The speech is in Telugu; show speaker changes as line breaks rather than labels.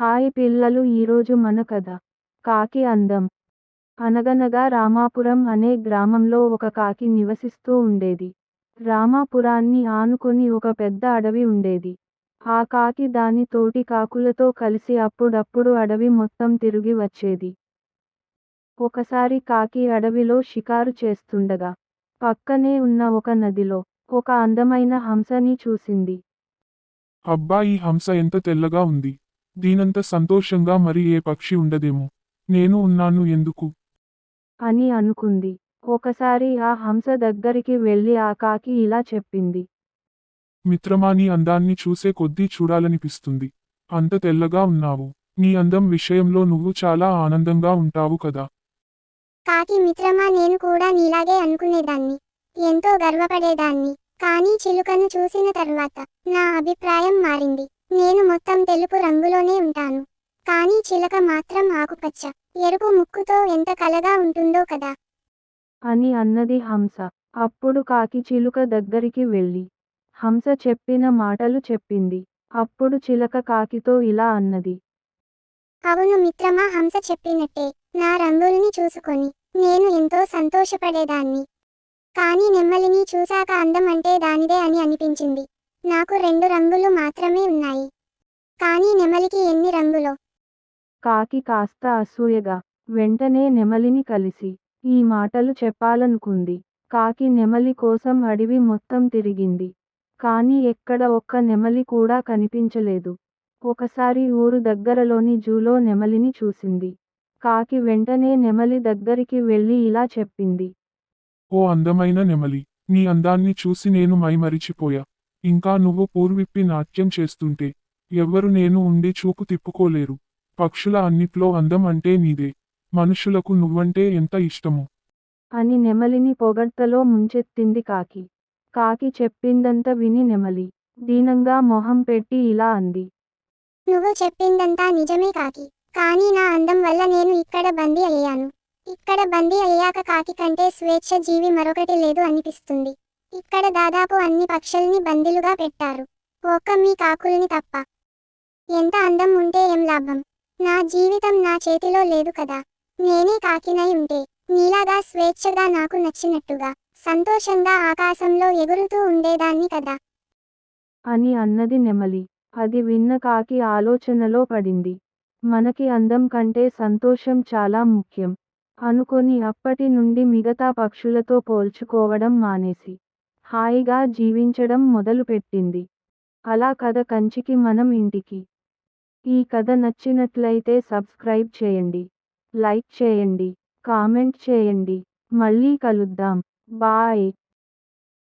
హాయ్ పిల్లలు, ఈరోజు మన కథ కాకి అందం. అనగనగా రామాపురం అనే గ్రామంలో ఒక కాకి నివసిస్తూ ఉండేది. రామాపురాన్ని ఆనుకొని ఒక పెద్ద అడవి ఉండేది. ఆ కాకి దాని తోటి కాకులతో కలిసి అప్పుడప్పుడు అడవి మొత్తం తిరిగి వచ్చేది. ఒకసారి కాకి అడవిలో షికారు చేస్తుండగా పక్కనే ఉన్న ఒక నదిలో ఒక అందమైన హంసని చూసింది.
అబ్బా, ఈ హంస ఎంత తెల్లగా ఉంది. దీనంత సంతోషంగా మరి ఏ పక్షి ఉండదేమో. నేను ఉన్నాను ఎందుకు?
అని అనుకుంది. ఒకసారి ఆ హంస దగ్గరికి వెళ్ళి ఆ కాకి ఇలా చెప్పింది.
మిత్రమా, నీ అందాన్ని చూసే కొద్దీ చూడాలనిపిస్తుంది. అంత తెల్లగా ఉన్నావు. నీ అందం విషయంలో నువ్వు చాలా ఆనందంగా ఉంటావు కదా.
కాకి మిత్రమా, నేను కూడా నీలాగే అనుకునేదాన్ని. ఎంతో గర్వపడేదాన్ని. కానీ చిలుకను చూసిన తర్వాత నా అభిప్రాయం మారింది. నేను మొత్తం తెలుపు రంగులోనే ఉంటాను. కానీ చిలక మాత్రం ఆకుపచ్చ, ఎరుపు ముక్కుతో ఎంత కలగా ఉంటుందో కదా.
అని అన్నది హంస. అప్పుడు కాకి చిలుక దగ్గరికి వెళ్ళి హంస చెప్పిన మాటలు చెప్పింది. అప్పుడు చిలక కాకితో ఇలా అన్నది.
అవును మిత్రమా, హంస చెప్పినట్టే నా రంగుల్ని చూసుకొని నేను ఎంతో సంతోషపడేదాన్ని. కానీ నెమ్మలిని చూశాక అందం అంటే దానిదే అని అనిపించింది. నాకు 2 రంగులు మాత్రమే ఉన్నాయి. కానీ నెమలికి ఎన్ని రంగులో?
కాకి కాస్త అసూయగా వెంటనే నెమలిని కలిసి ఈ మాటలు చెప్పాలనుకుంది. కాకి నెమలి కోసం అడవి మొత్తం తిరిగింది. కానీ ఎక్కడ ఒక్క నెమలి కూడా కనిపించలేదు. ఒకసారి ఊరు దగ్గరలోని జూలో నెమలిని చూసింది. కాకి వెంటనే నెమలి దగ్గరికి వెళ్ళి ఇలా చెప్పింది.
ఓ అందమైన నెమలి, నీ అందాన్ని చూసి నేను మైమరిచిపోయా. ఇంకా నువ్వు పూర్విప్పి నాట్యం చేస్తుంటే ఎవ్వరు నేను ఉండి చూపు తిప్పుకోలేరు. పక్షుల అన్నిట్లో అందం అంటే నీదే. మనుషులకు నువ్వంటే ఎంత ఇష్టమో.
అని నెమలిని పొగడ్తలో ముంచెత్తింది కాకి. కాకి చెప్పిందంతా విని నెమలి దీనంగా మొహం పెట్టి ఇలా అంది.
నువ్వు చెప్పిందంతా నిజమే కాకి. కానీ నా అందం వల్ల నేను ఇక్కడ బందీ అయ్యాను. ఇక్కడ బందీ అయ్యాక కాకి కంటే స్వేచ్ఛ జీవి మరొకటి లేదు అనిపిస్తుంది. ఇక్కడ దాదాపు అన్ని పక్షుల్ని బందీలుగా పెట్టారు. ఒక్క మీ కాకుల్ని తప్ప. ఎంత అందం ఉంటే ఏం లాభం? నా జీవితం నా చేతిలో లేదు కదా. నేనే కాకినై ఉంటే నీలాగా స్వేచ్ఛగా నాకు నచ్చినట్టుగా సంతోషంగా ఆకాశంలో ఎగురుతూ ఉండేదాన్ని కదా.
అని అన్నది నెమలి. అది విన్న కాకి ఆలోచనలో పడింది. మనకి అందం కంటే సంతోషం చాలా ముఖ్యం అనుకొని అప్పటి నుండి మిగతా పక్షులతో పోల్చుకోవడం మానేసి హాయిగా జీవించడం మొదలుపెట్టింది. అలా కథ కంచికి మనం ఇంటికి. ఈ కథ నచ్చినట్లయితే సబ్స్క్రైబ్ చేయండి, లైక్ చేయండి, కామెంట్ చేయండి. మళ్ళీ కలుద్దాం. బాయ్.